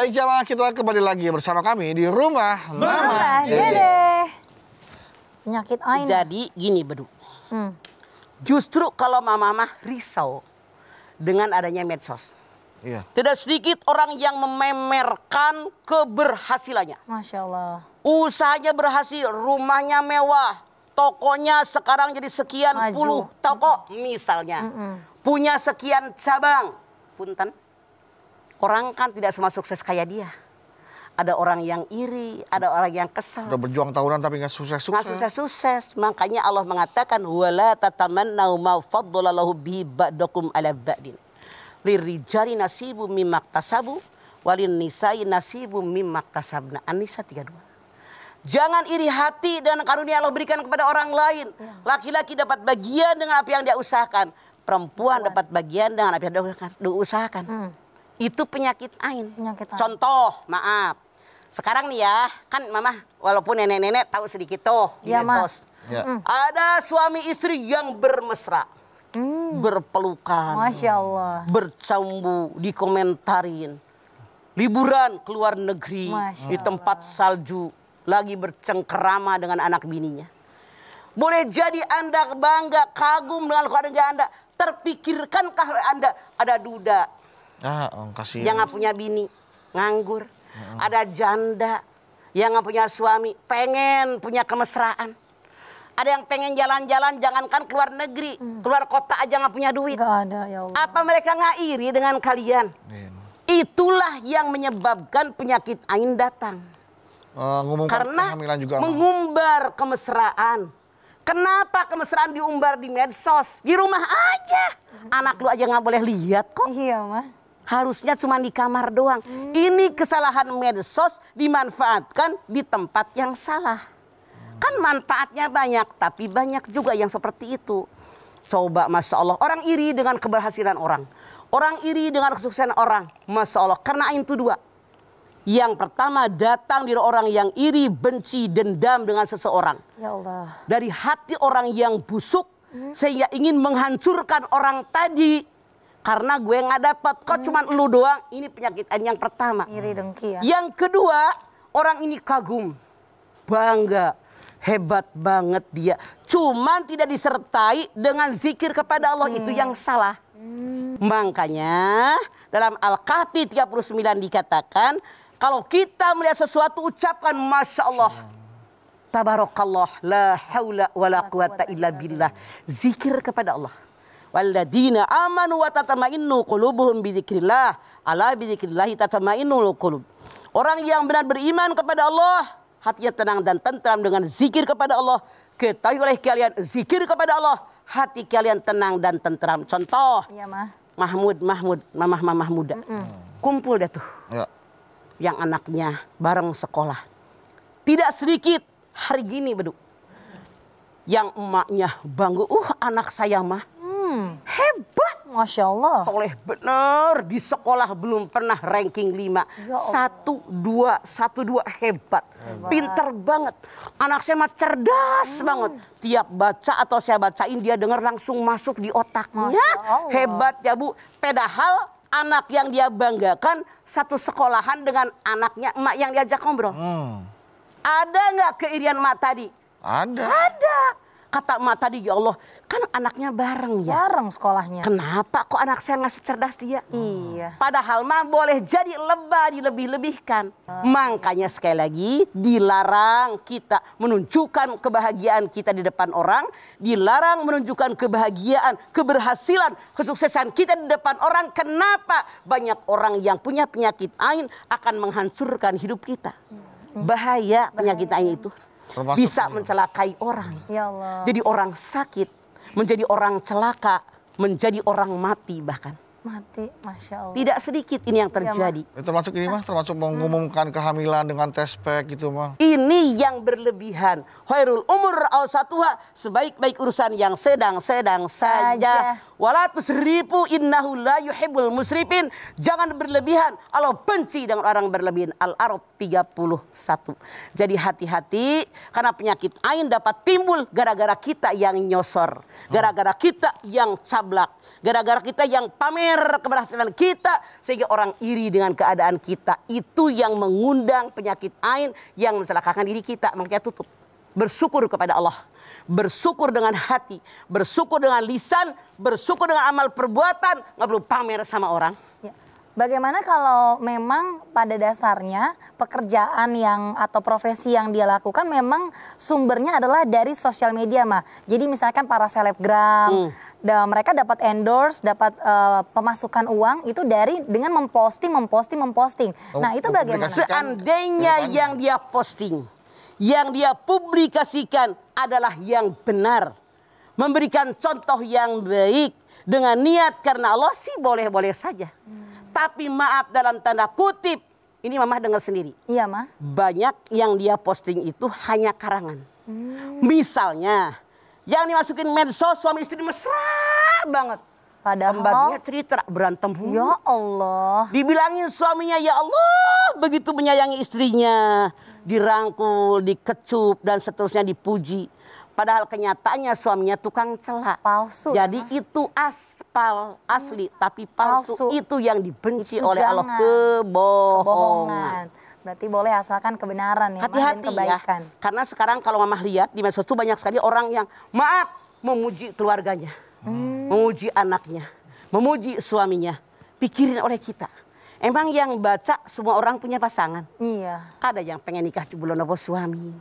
Baik jamaah, kita kembali lagi bersama kami di rumah Mama Dede. Penyakit ain. Jadi gini Bedu. Justru kalau mama risau dengan adanya medsos. Iya. Tidak sedikit orang yang memamerkan keberhasilannya. Masya Allah. Usahanya berhasil, rumahnya mewah, tokonya sekarang jadi sekian Maju. puluh toko misalnya. Punya sekian cabang. Punten, orang kan tidak semua sukses kayak dia. Ada orang yang iri, ada orang yang kesal. Udah berjuang tahunan tapi nggak sukses-sukses. Nggak sukses-sukses. Makanya Allah mengatakan wala tatamannau ma faddalallahu bihi ba'dakum ala ba'din. Lirijali nasibum mimma iktasabu walin nisa'i nasibum mimma iktasabna. An-Nisa 32. Jangan iri hati dengan karunia Allah berikan kepada orang lain. Laki-laki dapat bagian dengan apa yang dia usahakan. Perempuan dapat bagian dengan apa yang dia usahakan. Itu penyakit ain. Contoh, maaf. Sekarang nih ya, kan mama walaupun nenek-nenek tahu sedikit tuh di medsos. Ya. Ada suami istri yang bermesra. Berpelukan. Masya Allah. Bercambu, dikomentarin. Liburan ke luar negeri. Masya Di tempat salju. Lagi bercengkerama dengan anak bininya. Boleh jadi Anda bangga, kagum dengan keluarga Anda. Terpikirkankah Anda ada duda Kasihan. yang nggak punya bini, nganggur. Ada janda yang nggak punya suami, pengen punya kemesraan. Ada yang pengen jalan-jalan, jangankan keluar negeri, keluar kota aja nggak punya duit. Nggak ada, ya Allah. Apa mereka nggak iri dengan kalian? Itulah yang menyebabkan penyakit ain datang. Karena juga, mengumbar kemesraan. Kenapa kemesraan diumbar di medsos? Di rumah aja. Anak lu aja nggak boleh lihat kok. Iya, Mah. Harusnya cuma di kamar doang. Ini kesalahan medsos dimanfaatkan di tempat yang salah. Kan manfaatnya banyak, tapi banyak juga yang seperti itu. Coba Masya Allah, orang iri dengan keberhasilan orang. Orang iri dengan kesuksesan orang. Masya Allah, karena itu dua. Yang pertama datang dari orang yang iri, benci, dendam dengan seseorang. Ya Allah. Dari hati orang yang busuk, sehingga ingin menghancurkan orang tadi. Karena gue nggak dapat, kok cuman lu doang. Ini penyakit yang pertama. Iri dengki ya. Yang kedua, orang ini kagum, bangga, hebat banget dia. Cuman tidak disertai dengan zikir kepada Allah, itu yang salah. Makanya dalam Al-Kahfi 39 dikatakan, kalau kita melihat sesuatu ucapkan Masya Allah. Tabarakallah, la haula wa la quwata illa billah. Zikir kepada Allah. Walladzina amanu wa tatma'innu qulubuhum bidzikrillah. Ala bidzikrillah tatma'innul qulub. Orang yang benar beriman kepada Allah, hatinya tenang dan tentram dengan zikir kepada Allah. Ketahui oleh kalian, zikir kepada Allah, hati kalian tenang dan tentram. Contoh, Iya, Mah. mamah muda. Kumpul dah tuh. Ya. Yang anaknya bareng sekolah. Tidak sedikit hari gini Bedu. Yang emaknya bangga, anak saya mah hebat. Masya Allah. Soleh bener, di sekolah belum pernah ranking 5. Ya Allah. 1, 2 hebat. Pinter banget. Anak saya mah cerdas banget. Tiap baca atau saya bacain dia dengar langsung masuk di otaknya. Hebat ya Bu. Padahal anak yang dia banggakan satu sekolahan dengan anaknya emak yang diajak ngobrol. Ada nggak keirian emak tadi? Ada. Ada. Kata emak tadi, ya Allah, kan anaknya bareng ya. Bareng sekolahnya. Kenapa kok anak saya nggak secerdas dia? Iya. Padahal mah boleh jadi lebah, dilebih-lebihkan. Makanya sekali lagi dilarang kita menunjukkan kebahagiaan kita di depan orang. Dilarang menunjukkan kebahagiaan, keberhasilan, kesuksesan kita di depan orang. Kenapa? Banyak orang yang punya penyakit ain akan menghancurkan hidup kita. Bahaya penyakit ain itu. Termasuk Bisa mencelakai orang. Ya Allah. Jadi orang sakit, menjadi orang celaka, menjadi orang mati bahkan. Mati, Masya Allah. Tidak sedikit ini yang terjadi. Termasuk ini mah, termasuk mengumumkan kehamilan dengan tes pack gitu mah. Ini yang berlebihan. Khairul umur awsatuha, sebaik-baik urusan yang sedang-sedang saja. Wala tusrifu innahu la yuhibbul musrifin. Jangan berlebihan. Allah benci dengan orang berlebihan. Al-A'raf 31. Jadi hati-hati karena penyakit ain dapat timbul gara-gara kita yang nyosor. Gara-gara kita yang cablak. Gara-gara kita yang pamer keberhasilan kita sehingga orang iri dengan keadaan kita. Itu yang mengundang penyakit ain yang mencelakakan diri kita. Makanya tutup. Bersyukur kepada Allah. Bersyukur dengan hati, bersyukur dengan lisan, bersyukur dengan amal perbuatan, nggak perlu pamer sama orang. Ya. Bagaimana kalau memang pada dasarnya pekerjaan yang atau profesi yang dia lakukan memang sumbernya adalah dari sosial media, mah. Jadi misalkan para selebgram, dan mereka dapat endorse, dapat pemasukan uang itu dari dengan memposting. Nah itu bagaimana? Seandainya yang dia posting, yang dia publikasikan adalah yang benar, memberikan contoh yang baik dengan niat karena Allah sih boleh-boleh saja. Tapi maaf dalam tanda kutip, ini Mama dengar sendiri. Iya, Mah. Banyak yang dia posting itu hanya karangan. Misalnya, yang dimasukin medsos suami istri mesra banget. Padahal pembaginya cerita berantem. Ya Allah. Dibilangin suaminya, ya Allah begitu menyayangi istrinya. Dirangkul, dikecup dan seterusnya dipuji. Padahal kenyataannya suaminya tukang celak. Palsu. Jadi itu asli tapi palsu. Itu yang dibenci itu oleh Allah, kebohongan. Berarti boleh asalkan kebenaran ya, Hati-hati dan kebaikan. ya. Karena sekarang kalau Mama lihat di medsos itu banyak sekali orang yang maaf memuji keluarganya, memuji anaknya, memuji suaminya. Pikirin oleh kita. Emang yang baca semua orang punya pasangan? Iya. Ada yang pengen nikah belum dapat suami.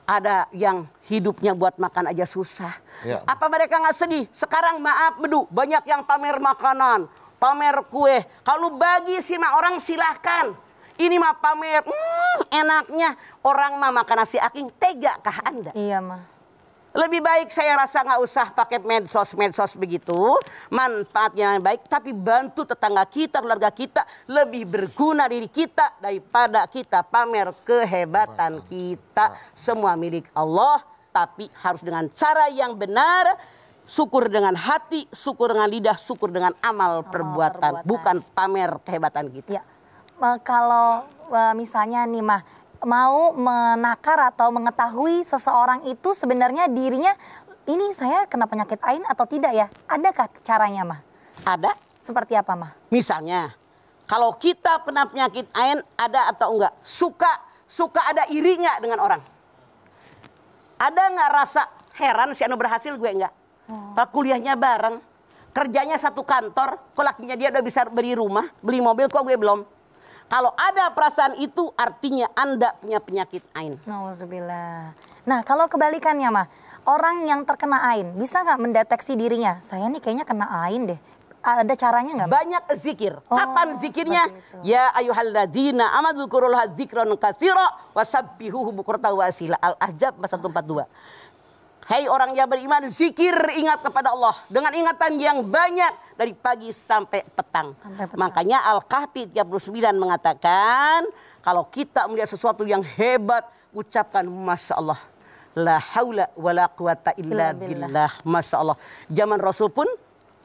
Ada yang hidupnya buat makan aja susah. Ya. Apa mereka nggak sedih? Sekarang maaf bedu, banyak yang pamer makanan, pamer kue. Kalau bagi sama orang silahkan. Ini mah pamer, enaknya orang mah makan nasi aking. Tegakah Anda? Iya, Mah. Lebih baik saya rasa nggak usah pakai medsos begitu. Manfaatnya yang baik. Tapi bantu tetangga kita, keluarga kita. Lebih berguna diri kita daripada kita pamer kehebatan kita. Semua milik Allah. Tapi harus dengan cara yang benar. Syukur dengan hati, syukur dengan lidah, syukur dengan amal perbuatan. Bukan pamer kehebatan kita. Ya. Kalau misalnya nih, Mah, mau menakar atau mengetahui seseorang itu sebenarnya dirinya ini saya kena penyakit ain atau tidak ya? Adakah caranya, Mah? Ada. Seperti apa, Mah? Misalnya, kalau kita kena penyakit ain ada atau enggak? Suka ada iri nggak dengan orang? Ada nggak rasa heran si Anu berhasil gue enggak? Pak kuliahnya bareng, kerjanya satu kantor, kok lakinya dia udah bisa beli rumah, beli mobil, kok gue belum? Kalau ada perasaan itu artinya Anda punya penyakit ain. Nauzubillah. Nah, kalau kebalikannya, Mah, orang yang terkena ain bisa nggak mendeteksi dirinya? Saya nih kayaknya kena ain deh. Ada caranya nggak, Mah? Banyak zikir. Kapan zikirnya? Ya ayyuhalladzina amanu dzkurullaha dzikran katsira wasabbihuhu bukratan wa asila. Al-Ahzab 142. Hai orang yang beriman, zikir, ingat kepada Allah dengan ingatan yang banyak dari pagi sampai petang. Makanya Al-Kahfi 39 mengatakan kalau kita melihat sesuatu yang hebat, ucapkan Masya Allah. La haula wa la quwata illa billah. Masya Allah. Zaman Rasul pun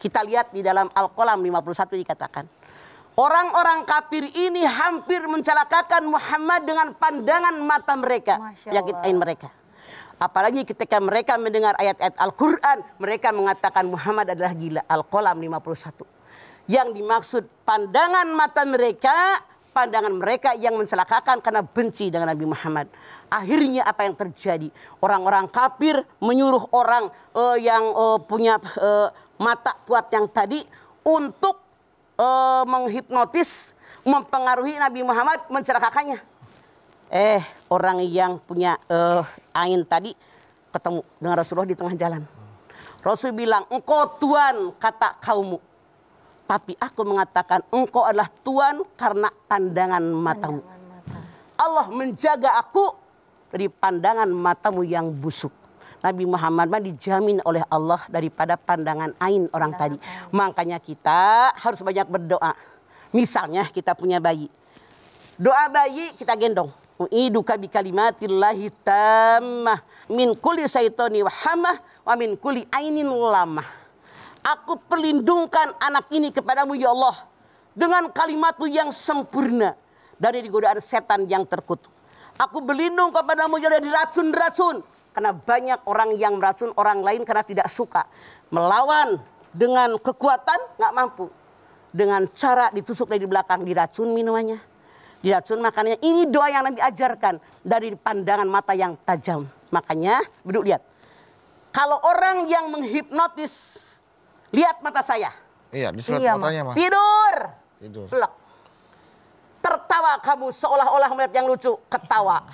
kita lihat di dalam Al-Qalam 51 dikatakan. Orang-orang kafir ini hampir mencelakakan Muhammad dengan pandangan mata mereka. Penyakit ain mereka. Apalagi ketika mereka mendengar ayat-ayat Al-Quran, mereka mengatakan Muhammad adalah gila. Al-Qalam 51. Yang dimaksud pandangan mata mereka, pandangan mereka yang mencelakakan karena benci dengan Nabi Muhammad. Akhirnya apa yang terjadi? Orang-orang kafir menyuruh orang yang punya mata kuat yang tadi untuk menghipnotis, mempengaruhi Nabi Muhammad, mencelakakannya. Orang yang punya ain tadi ketemu dengan Rasulullah di tengah jalan. Rasul bilang, engkau Tuhan kata kaummu. Tapi aku mengatakan engkau adalah Tuhan karena pandangan matamu. Allah menjaga aku dari pandangan matamu yang busuk. Nabi Muhammad dijamin oleh Allah daripada pandangan ain orang tadi. Makanya kita harus banyak berdoa. Misalnya kita punya bayi. Doa bayi kita gendong. U'iduka bi kalimatillahi tammah min kulli syaitani wa hamah wa min kulli ainin lamah. Aku perlindungkan anak ini kepadamu ya Allah. Dengan kalimatmu yang sempurna. Dari godaan setan yang terkutuk. Aku berlindung kepadamu ya Allah dari racun-racun. Karena banyak orang yang meracun orang lain karena tidak suka. Melawan dengan kekuatan nggak mampu. Dengan cara ditusuk dari belakang, diracun minumannya. Diracun makanannya. Ini doa yang Nabi ajarkan. Dari pandangan mata yang tajam. Makanya, duduk lihat. Kalau orang yang menghipnotis, lihat mata saya. Iya, disurat Iya, matanya, Mah. Tidur. Tidur. Pelek. Tertawa kamu seolah-olah melihat yang lucu. Ketawa.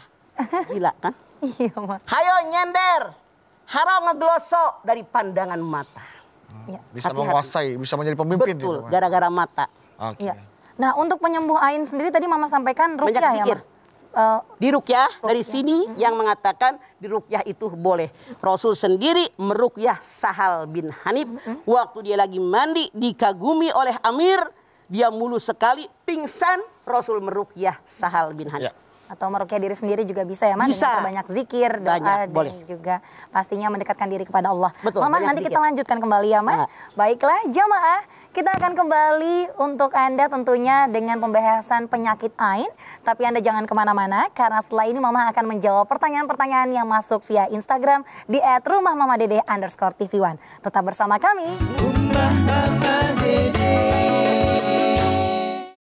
Gila kan? Iya, Ma. Hayo nyender. Harau ngeglosok dari pandangan mata. Iya. Bisa Hati-hati. menguasai, bisa menjadi pemimpin. Betul, gitu, Mah. gara-gara mata. Oke. Iya. Nah, untuk penyembuh ain sendiri tadi Mama sampaikan Banyak ruqyah ya, zikir. Ma? Di ruqyah dari sini yang mengatakan di ruqyah itu boleh. Rasul sendiri meruqyah Sahal bin Hanif. Waktu dia lagi mandi dikagumi oleh Amir. Dia mulus sekali pingsan. Rasul meruqyah Sahal bin Hanif. Ya. Atau meruqyah diri sendiri juga bisa ya, Ma? Bisa. Dengan banyak zikir, doa, Banyak, dan boleh. juga pastinya mendekatkan diri kepada Allah. Betul, Mama, banyak nanti zikir. kita lanjutkan kembali ya, Ma. Nah. Baiklah, jamaah. Kita akan kembali untuk Anda tentunya dengan pembahasan penyakit ain. Tapi Anda jangan kemana-mana, karena setelah ini Mama akan menjawab pertanyaan-pertanyaan yang masuk via Instagram di @rumahmamadede_tv1. Tetap bersama kami. Rumah Mama Dede.